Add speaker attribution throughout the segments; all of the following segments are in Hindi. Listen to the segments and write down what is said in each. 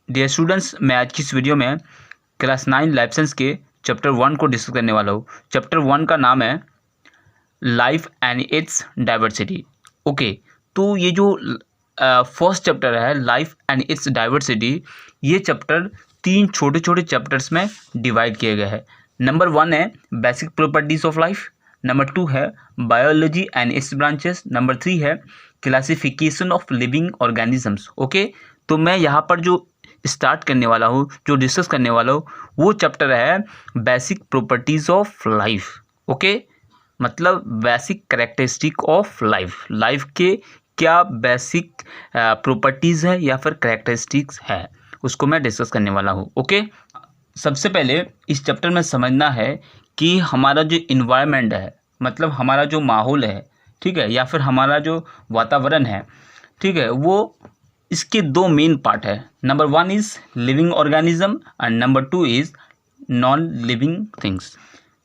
Speaker 1: डियर स्टूडेंट्स, मैं आज की इस वीडियो में क्लास 9 लाइफ साइंस के चैप्टर 1 को डिस्कस करने वाला हूँ। चैप्टर 1 का नाम है life and it's diversity. Okay, तो ये जो फर्स्ट चैप्टर है लाइफ एंड इट्स डाइवर्सिटी, ये चैप्टर 3 छोटे छोटे चैप्टर्स में डिवाइड किया गया है। नंबर 1 है basic properties of life, number 2 है biology and it's branches, number 3 है classification of living organisms. Okay, तो मैं यहाँ पर जो स्टार्ट करने वाला हूँ, जो डिस्कस करने वाला हूँ, वो चैप्टर है basic properties of life. Okay, मतलब basic characteristic of life. Life के क्या बेसिक प्रॉपर्टीज़ है या फिर कैरेक्टरिस्टिक्स है, उसको मैं डिस्कस करने वाला हूँ। ओके, सबसे पहले इस चैप्टर में समझना है कि हमारा जो इन्वायरमेंट है, मतलब हमारा जो माहौल है, ठीक है, या फिर हमारा जो वातावरण है, ठीक है, वो इसके दो मेन पार्ट है। Number 1 is living organism and number 2 is non living things.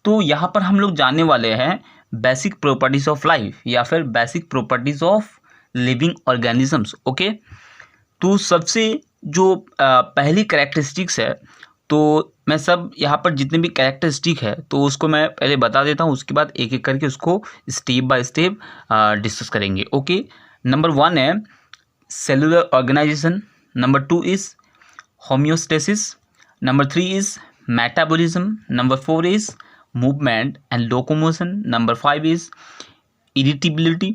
Speaker 1: तो यहाँ पर हम लोग जानने वाले हैं बेसिक प्रॉपर्टीज़ ऑफ लाइफ या फिर basic properties of living organisms. Okay, तो सबसे जो पहली कैरेक्टरिस्टिक्स है, तो मैं सब यहाँ पर जितने भी कैरेक्टरिस्टिक है तो उसको मैं पहले बता देता हूँ, उसके बाद एक एक करके उसको स्टेप बाय स्टेप डिस्कस करेंगे। ओके, नंबर 1 है cellular organization, number 2 is homeostasis, number 3 is metabolism, number 4 is movement and locomotion, number 5 is irritability,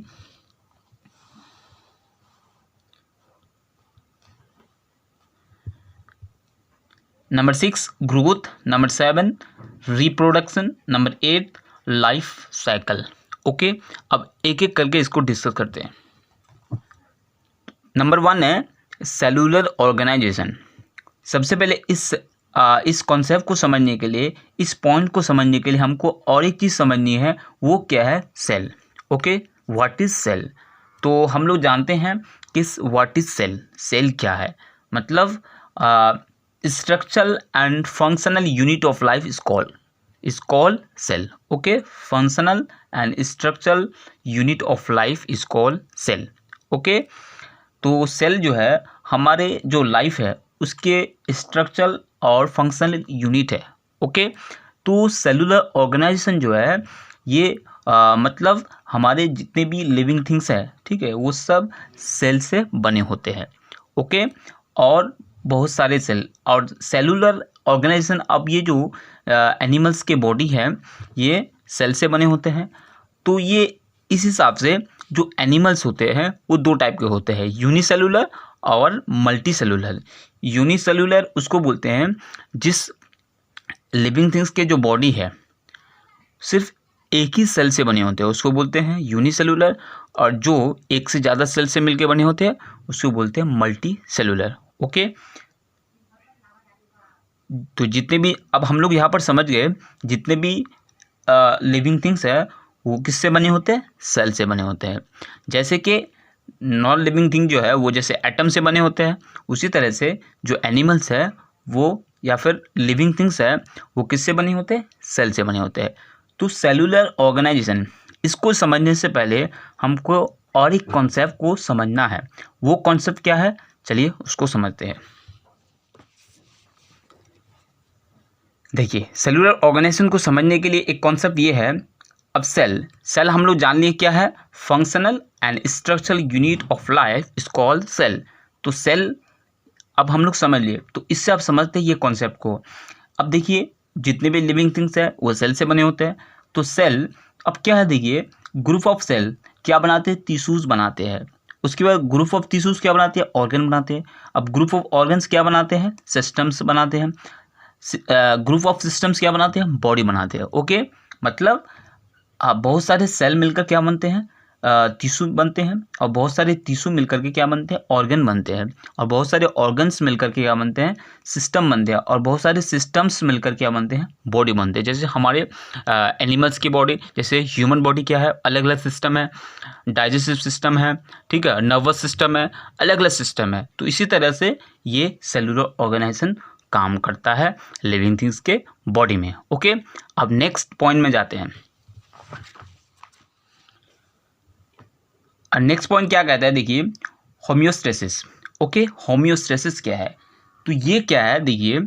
Speaker 1: number 6 growth, number 7 reproduction, number 8 life cycle. Okay, अब एक एक करके इसको डिस्कस करते हैं। नंबर 1 है सेलुलर ऑर्गेनाइजेशन। सबसे पहले इस कॉन्सेप्ट को समझने के लिए, इस पॉइंट को समझने के लिए हमको और एक चीज़ समझनी है, वो क्या है? Cell. Okay, what is cell? तो हम लोग जानते हैं कि व्हाट इज़ सेल। सेल क्या है? मतलब structural and functional unit of life is called cell. Okay, functional and structural unit of life is called cell. Okay, तो सेल जो है हमारे जो लाइफ है उसके स्ट्रक्चरल और फंक्शनल यूनिट है। ओके, तो सेलुलर ऑर्गेनाइजेशन जो है ये मतलब हमारे जितने भी लिविंग थिंग्स है, ठीक है, वो सब सेल से बने होते हैं। ओके, और बहुत सारे सेल और सेलुलर ऑर्गेनाइजेशन, अब ये जो एनिमल्स के बॉडी है ये सेल से बने होते हैं। तो ये इस हिसाब से जो एनिमल्स होते हैं वो दो टाइप के होते हैं, यूनिसेलुलर और मल्टी सेलुलर। यूनिसेलुलर उसको बोलते हैं जिस लिविंग थिंग्स के जो बॉडी है सिर्फ एक ही सेल से बने होते हैं, उसको बोलते हैं यूनिसेलुलर, और जो एक से ज़्यादा सेल से मिलकर बने होते हैं उसको बोलते हैं मल्टी सेलुलर। ओके, तो जितने भी, अब हम लोग यहाँ पर समझ गए, जितने भी लिविंग थिंग्स है वो किससे बने होते हैं? सेल से बने होते हैं। जैसे कि नॉन लिविंग थिंग जो है वो जैसे एटम से बने होते हैं, उसी तरह से जो एनिमल्स है वो या फिर लिविंग थिंग्स है वो किससे बने होते हैं? सेल से बने होते हैं। तो सेलुलर ऑर्गेनाइजेशन, इसको समझने से पहले हमको और एक कॉन्सेप्ट को समझना है। वो कॉन्सेप्ट क्या है? चलिए उसको समझते हैं। देखिए, सेलुलर ऑर्गेनाइजेशन को समझने के लिए एक कॉन्सेप्ट ये है। अब सेल हम लोग जान लिए क्या है? Functional and structural unit of life is called cell. तो सेल अब हम लोग समझ लिए, तो इससे आप समझते हैं ये कॉन्सेप्ट को। अब देखिए, जितने भी लिविंग थिंग्स है वो सेल से बने होते हैं। तो सेल अब क्या है? देखिए, ग्रुप ऑफ सेल क्या बनाते हैं? टिश्यूज बनाते हैं। उसके बाद ग्रुप ऑफ टिश्यूज क्या बनाते हैं? ऑर्गन बनाते हैं। अब ग्रुप ऑफ ऑर्गन्स क्या बनाते हैं? सिस्टम्स बनाते हैं। ग्रुप ऑफ सिस्टम्स क्या बनाते हैं? बॉडी बनाते हैं। ओके, मतलब बहुत सारे सेल मिलकर क्या बनते हैं? टिश्यू बनते हैं, और बहुत सारे टिश्यू मिलकर के क्या बनते हैं? ऑर्गन बनते हैं, और बहुत सारे ऑर्गन्स मिलकर के क्या बनते हैं? सिस्टम बनते हैं, और बहुत सारे सिस्टम्स मिलकर क्या बनते हैं? बॉडी बनते हैं। जैसे हमारे एनिमल्स की बॉडी, जैसे ह्यूमन बॉडी क्या है? अलग अलग सिस्टम है, डाइजेस्टिव सिस्टम है, ठीक है, नर्वस सिस्टम है, अलग अलग सिस्टम है। तो इसी तरह से ये सेलुलर ऑर्गेनाइजेशन काम करता है लिविंग थिंग्स के बॉडी में। ओके, अब नेक्स्ट पॉइंट में जाते हैं। नेक्स्ट पॉइंट क्या कहता है? देखिए, होम्योस्टेसिस। ओके, होम्योस्टेसिस क्या है? तो ये क्या है, देखिए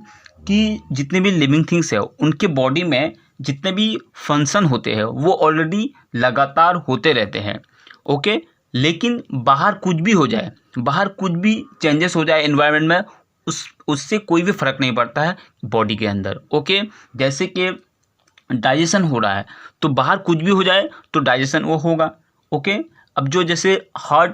Speaker 1: कि जितने भी लिविंग थिंग्स है उनके बॉडी में जितने भी फंक्शन होते हैं वो ऑलरेडी लगातार होते रहते हैं। ओके, लेकिन बाहर कुछ भी हो जाए, बाहर कुछ भी चेंजेस हो जाए एनवायरनमेंट में, उससे कोई भी फर्क नहीं पड़ता है बॉडी के अंदर। ओके, जैसे कि डाइजेशन हो रहा है तो बाहर कुछ भी हो जाए तो डाइजेशन वो होगा। ओके, अब जो जैसे हार्ट,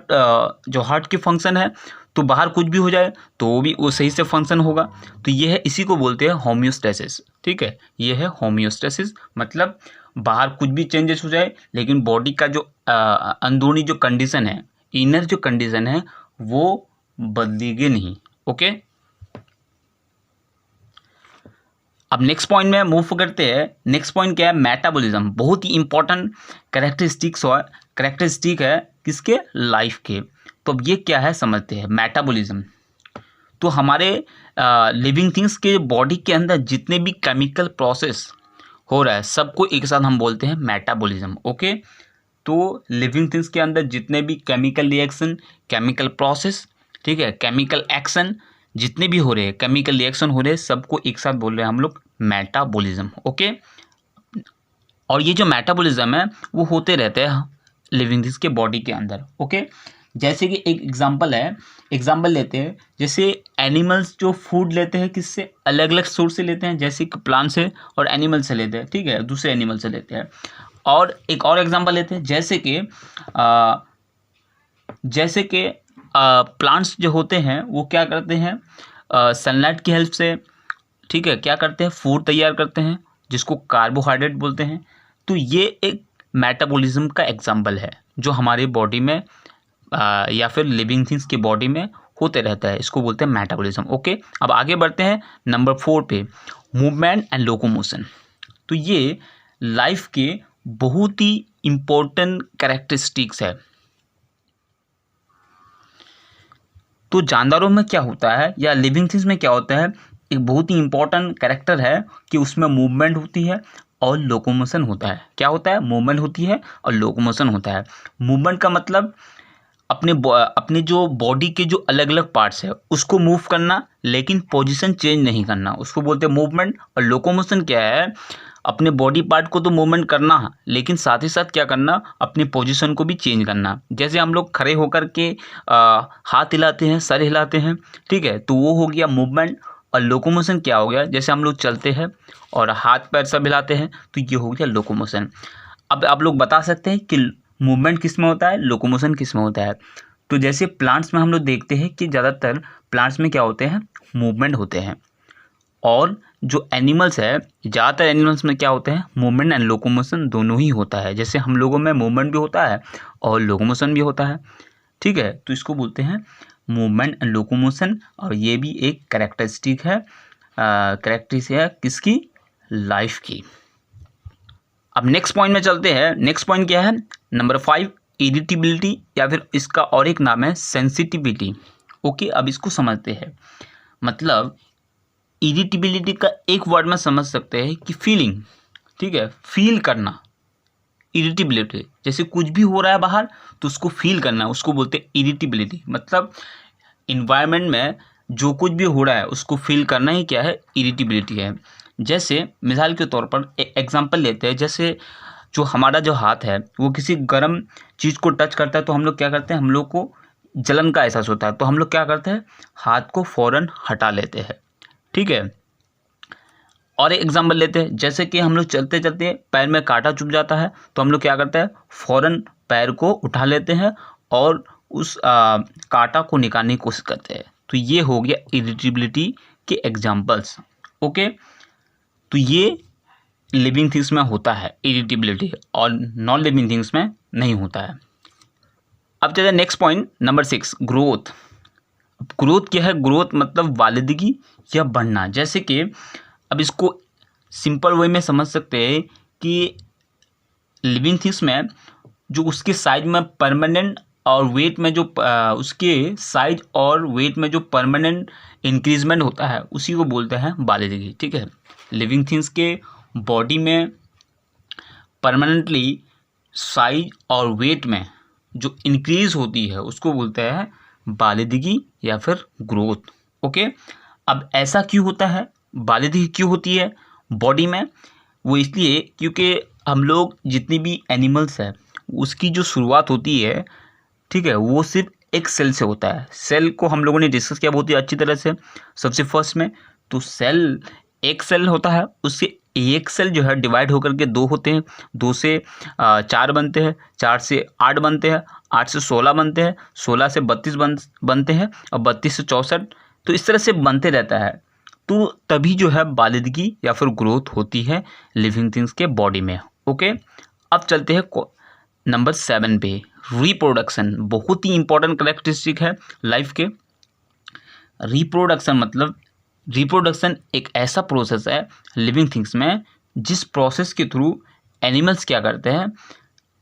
Speaker 1: जो हार्ट के फंक्शन है तो बाहर कुछ भी हो जाए तो वो सही से फंक्शन होगा। तो ये है, इसी को बोलते हैं होम्योस्टेसिस। ठीक है, ये है होम्योस्टेसिस, मतलब बाहर कुछ भी चेंजेस हो जाए लेकिन बॉडी का जो अंदरूनी जो कंडीशन है, इनर जो कंडीशन है वो बदलेगी नहीं। ओके, अब नेक्स्ट पॉइंट में मूव करते हैं। नेक्स्ट पॉइंट क्या है, मेटाबॉलिज्म। बहुत ही इंपॉर्टेंट कैरेक्टरिस्टिक है किसके, लाइफ के। तो अब ये क्या है समझते हैं, मेटाबॉलिज्म। तो हमारे लिविंग थिंग्स के बॉडी के अंदर जितने भी केमिकल प्रोसेस हो रहा है सबको एक साथ हम बोलते हैं मेटाबॉलिज्म। ओके, तो लिविंग थिंग्स के अंदर जितने भी केमिकल रिएक्शन, केमिकल प्रोसेस, ठीक है, केमिकल एक्शन जितने भी हो रहे हैं, केमिकल रिएक्शन हो रहे हैं, सबको एक साथ बोल रहे हैं हम लोग मेटाबॉलिज्म। ओके, और ये जो मेटाबॉलिज्म है वो होते रहते हैं लिविंग थिंग्स के बॉडी के अंदर। ओके, जैसे कि एक एग्जांपल लेते हैं, जैसे एनिमल्स जो फूड लेते हैं किससे, अलग अलग सोर्स से लेते हैं, जैसे कि प्लांट से और एनिमल से लेते हैं। ठीक है, दूसरे एनिमल से लेते हैं। और एक और एग्जांपल लेते हैं, जैसे कि प्लांट्स जो होते हैं वो क्या करते हैं, सनलाइट की हेल्प से, ठीक है, क्या करते हैं, फूड तैयार करते हैं जिसको कार्बोहाइड्रेट बोलते हैं। तो ये एक मेटाबॉलिज्म का एग्जांपल है जो हमारे बॉडी में या फिर लिविंग थिंग्स की बॉडी में होते रहता है, इसको बोलते हैं मेटाबॉलिज्म। ओके, अब आगे बढ़ते हैं नंबर 4 पे, मूवमेंट एंड लोकोमोशन। तो ये लाइफ के बहुत ही इम्पोर्टेंट कैरेक्टरिस्टिक्स है। तो जानदारों में क्या होता है या लिविंग थिंग्स में क्या होता है, एक बहुत ही इम्पोर्टेंट कैरेक्टर है कि उसमें मूवमेंट होती है और लोकोमोशन होता है। क्या होता है, मूवमेंट होती है और लोकोमोशन होता है। मूवमेंट का मतलब अपने जो बॉडी के जो अलग अलग पार्ट्स है उसको मूव करना, लेकिन पोजीशन चेंज नहीं करना, उसको बोलते हैं मूवमेंट। और लोकोमोशन क्या है, अपने बॉडी पार्ट को तो मूवमेंट करना है लेकिन साथ ही साथ क्या करना, अपनी पोजीशन को भी चेंज करना। जैसे हम लोग खड़े होकर के हाथ हिलाते हैं, सर हिलाते हैं, ठीक है, तो वो हो गया मूवमेंट। और लोकोमोशन क्या हो गया, जैसे हम लोग चलते हैं और हाथ पैर सब हिलाते हैं, तो ये हो गया लोकोमोशन। अब आप लोग बता सकते हैं कि मूवमेंट किस में होता है, लोकोमोशन किस में होता है। तो जैसे प्लांट्स में हम लोग देखते हैं कि ज़्यादातर प्लांट्स में क्या होते हैं, मूवमेंट होते हैं। और जो एनिमल्स है, ज़्यादातर एनिमल्स में क्या होते हैं, मूवमेंट एंड लोकोमोशन दोनों ही होता है। जैसे हम लोगों में मूवमेंट भी होता है और लोकोमोशन भी होता है। ठीक है, तो इसको बोलते हैं मूवमेंट एंड लोकोमोशन। और ये भी एक कैरेक्टरिस्टिक है, कैरेक्टरिस्टिक है किसकी, लाइफ की। अब नेक्स्ट पॉइंट में चलते हैं। नेक्स्ट पॉइंट क्या है, नंबर 5, इरिटेबिलिटी, या फिर इसका और एक नाम है सेंसिटिविटी। ओके, अब इसको समझते हैं। मतलब इरिटेबिलिटी का एक वर्ड में समझ सकते हैं कि फीलिंग, ठीक है, फील करना। इरिटेबिलिटी जैसे कुछ भी हो रहा है बाहर तो उसको फील करना, उसको बोलते हैं इरिटेबिलिटी। मतलब इन्वायरमेंट में जो कुछ भी हो रहा है उसको फील करना ही क्या है, इरिटेबिलिटी है। जैसे मिसाल के तौर पर एग्जांपल लेते हैं, जैसे जो हमारा जो हाथ है वो किसी गर्म चीज़ को टच करता है तो हम लोग क्या करते हैं, हम लोग को जलन का एहसास होता है, तो हम लोग क्या करते हैं, हाथ को फ़ौरन हटा लेते हैं। ठीक है, और एक एग्जांपल लेते हैं, जैसे कि हम लोग चलते चलते पैर में कांटा चुभ जाता है तो हम लोग क्या करते हैं, फ़ौरन पैर को उठा लेते हैं और उस कांटा को निकालने की कोशिश करते हैं। तो ये हो गया इरिटेबिलिटी के एग्जांपल्स। ओके, तो ये लिविंग थिंग्स में होता है इरिटेबिलिटी, और नॉन लिविंग थिंग्स में नहीं होता है। अब चलिए next point number 6, growth. Growth क्या है, ग्रोथ मतलब वालिदगी या बढ़ना। जैसे कि अब इसको सिंपल वे में समझ सकते हैं कि लिविंग थिंग्स में जो उसके साइज में परमानेंट और वेट में जो उसके साइज और वेट में जो परमानेंट इंक्रीजमेंट होता है उसी को बोलते हैं वालिदगी। ठीक है, लिविंग थिंग्स के बॉडी में परमानेंटली साइज और वेट में जो इंक्रीज होती है उसको बोलते हैं वालिदगी या फिर ग्रोथ। ओके, अब ऐसा क्यों होता है, बालिदगी क्यों होती है बॉडी में? वो इसलिए क्योंकि हम लोग जितनी भी एनिमल्स है उसकी जो शुरुआत होती है, ठीक है, वो सिर्फ एक सेल से होता है। सेल को हम लोगों ने डिस्कस किया बहुत ही अच्छी तरह से सबसे फर्स्ट में। तो सेल, एक सेल होता है, उससे एक सेल जो है डिवाइड होकर के दो होते हैं, दो से 4 बनते हैं, 4 से 8 बनते हैं, 8 से 16 बनते हैं, 16 से 32 बनते हैं, और 32 से 64, तो इस तरह से बनते रहता है। तो तभी जो है बालिदगी या फिर ग्रोथ होती है लिविंग थिंग्स के बॉडी में। ओके, अब चलते हैं नंबर 7 पे, रिप्रोडक्शन। बहुत ही इंपॉर्टेंट कैरेक्टरिस्टिक है लाइफ के। रिप्रोडक्शन मतलब, रिप्रोडक्शन एक ऐसा प्रोसेस है लिविंग थिंग्स में जिस प्रोसेस के थ्रू एनिमल्स क्या करते हैं,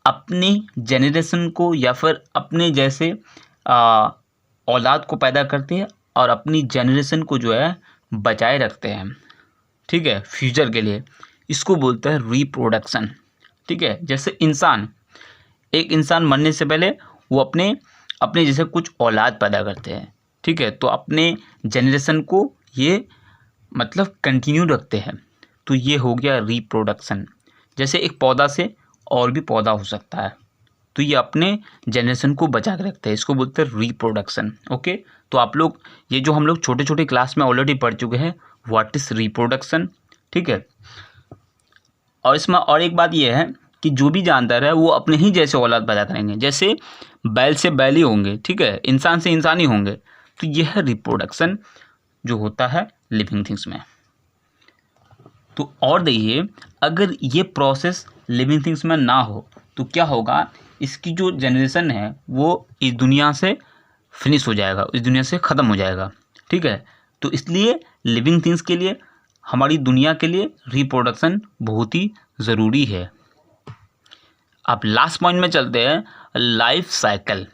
Speaker 1: अपनी जेनरेशन को या फिर अपने जैसे औलाद को पैदा करते हैं और अपनी जेनरेशन को जो है बचाए रखते हैं, ठीक है, फ्यूचर के लिए। इसको बोलते हैं रिप्रोडक्शन, ठीक है। जैसे इंसान, एक इंसान मरने से पहले वो अपने जैसे कुछ औलाद पैदा करते हैं, ठीक है, तो अपने जेनरेशन को ये मतलब कंटिन्यू रखते हैं। तो ये हो गया रिप्रोडक्शन। जैसे एक पौधा से और भी पौधा हो सकता है, तो ये अपने जनरेशन को बचा के रखते हैं, इसको बोलते हैं रिप्रोडक्शन। ओके, तो आप लोग ये जो हम लोग छोटे छोटे क्लास में ऑलरेडी पढ़ चुके हैं, व्हाट इज रिप्रोडक्शन, ठीक है। और इसमें और एक बात ये है कि जो भी जानदार है वो अपने ही जैसे औलाद पैदा करेंगे, जैसे बैल से बैल ही होंगे, ठीक है, इंसान से इंसान ही होंगे। तो यह है रिप्रोडक्शन जो होता है लिविंग थिंग्स में। तो और देखिए, अगर ये प्रोसेस लिविंग थिंग्स में ना हो तो क्या होगा, इसकी जो जनरेशन है वो इस दुनिया से फिनिश हो जाएगा, इस दुनिया से ख़त्म हो जाएगा, ठीक है। तो इसलिए लिविंग थिंग्स के लिए, हमारी दुनिया के लिए रिप्रोडक्शन बहुत ही ज़रूरी है। अब लास्ट पॉइंट में चलते हैं, लाइफ साइकिल।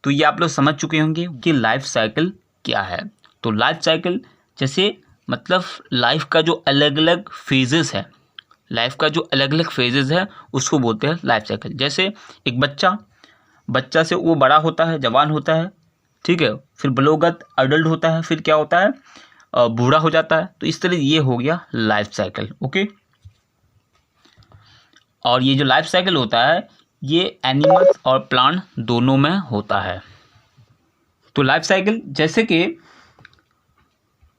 Speaker 1: तो ये आप लोग समझ चुके होंगे कि लाइफ साइकिल क्या है। तो लाइफ साइकिल जैसे मतलब लाइफ का जो अलग अलग फेजेस है, लाइफ का जो अलग अलग फेजेस है उसको बोलते हैं लाइफ साइकिल। जैसे एक बच्चा से वो बड़ा होता है, जवान होता है, ठीक है, फिर बलोगत अडल्ट होता है, फिर क्या होता है, बूढ़ा हो जाता है। तो इस तरह ये हो गया लाइफ साइकिल। ओके, और ये जो लाइफ साइकिल होता है ये एनिमल्स और प्लांट दोनों में होता है। तो लाइफ साइकिल जैसे कि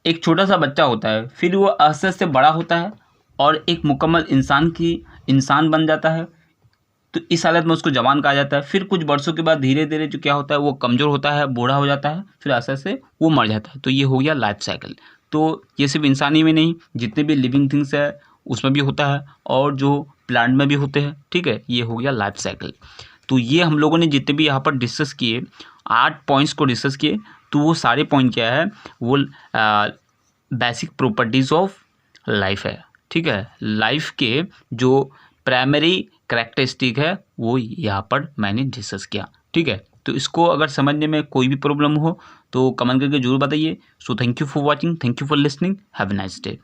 Speaker 1: एक छोटा सा बच्चा होता है, फिर वो आस्ते आस्ते बड़ा होता है और एक मुकम्मल इंसान बन जाता है। तो इस हालत में उसको जवान कहा जाता है। फिर कुछ वर्षों के बाद धीरे धीरे जो क्या होता है, वो कमज़ोर होता है, बूढ़ा हो जाता है, फिर आस्ते आस्ते वो मर जाता है। तो ये हो गया लाइफ साइकिल। तो ये सिर्फ इंसानी में नहीं, जितने भी लिविंग थिंग्स है उसमें भी होता है, और जो प्लांट में भी होते हैं, ठीक है, ये हो गया लाइफ साइकिल। तो ये हम लोगों ने जितने भी यहाँ पर डिस्कस किए, 8 पॉइंट्स को डिस्कस किए, तो वो सारे पॉइंट क्या है, वो बेसिक प्रॉपर्टीज़ ऑफ लाइफ है, ठीक है। लाइफ के जो प्राइमरी कैरेक्टरिस्टिक है वो यहाँ पर मैंने डिस्कस किया, ठीक है। तो इसको अगर समझने में कोई भी प्रॉब्लम हो तो कमेंट करके जरूर बताइए। So thank you for watching, thank you for listening, have a nice day.